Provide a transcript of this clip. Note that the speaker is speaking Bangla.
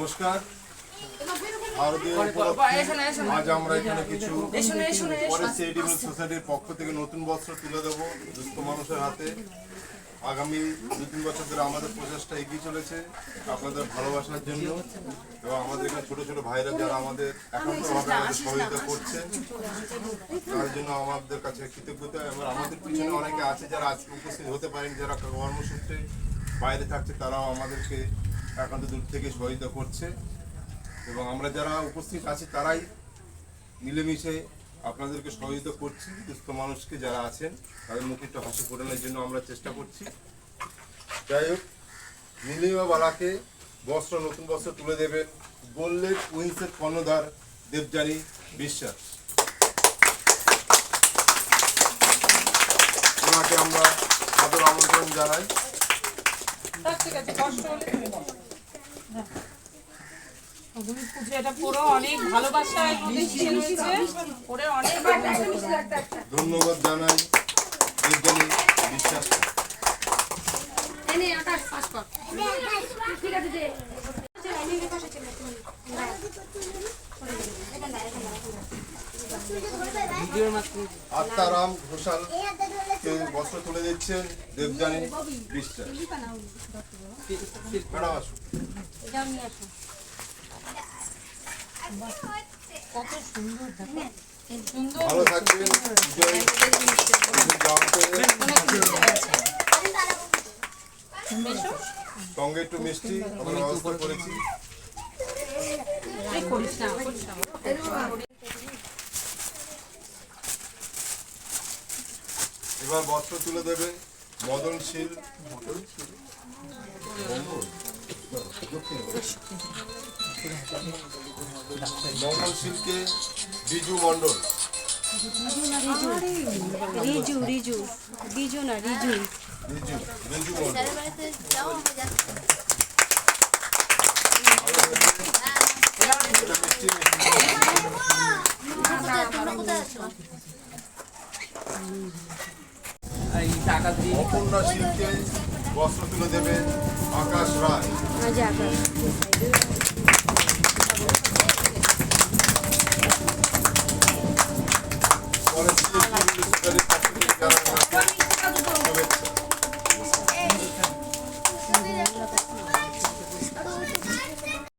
নমস্কার। ভারতীয় আজ আমরা এখানে কিছু এডিবল সোসাইটির পক্ষ থেকে নতুন বস্ত্র তুলে দেবো দুস্থ মানুষের হাতে। আগামী 2-3 বছর ধরে আমাদের প্রচেষ্টা এগিয়ে চলেছে আপনাদের ভালোবাসার জন্য, এবং আমাদের এখানে ছোট ছোট ভাইরা যারা আমাদের একান্তভাবে আমাদের সহযোগিতা করছেন তার জন্য আমাদের কাছে কৃতজ্ঞতা। এবং আমাদের পিছনে অনেকে আছে যারা আজকে উপস্থিত হতে পারেন, যারা কর্মসূত্রে বাইরে থাকছে, তারাও আমাদেরকে একান্ত দূর থেকে সহযোগিতা করছে। এবং আমরা যারা উপস্থিত আছি তারাই মিলেমিশে আপনাদেরকে সহযোগিতা করছি। দুস্থ মানুষকে যারা আছেন তাদের মুখে একটু হাসি ফোটানোর জন্য আমরা চেষ্টা করছি। যাই হোক, নীলিমা বালাকে বস্ত্র, নতুন বস্ত্র তুলে দেবেন গোল্ডেন উইন্সের কর্ণধার দেবযানী বিশ্বাস। ওনাকে আমরা আদর আমন্ত্রণ জানাই। ধন্যবাদ জানাই দেবযানী বিশ্বাস। আত্মারাম ঘোষাল বস্ত্র তুলে দিচ্ছেন দেবযানী বিশ্বাস। কত সুন্দর, ভালো থাকবেন। সঙ্গে একটু মিষ্টি আমরা ব্যবস্থা করেছি। এবার বস্ত্র তুলে দেবেন মদনশীল মঙ্গলশীলকে বিজু মন্ডল। রিজু রিজু বিজু না রিজু বিজু মন্ডল। অপর্ণা শীলকে বস্ত্র তুলে দেবেন আকাশ রায়। পরে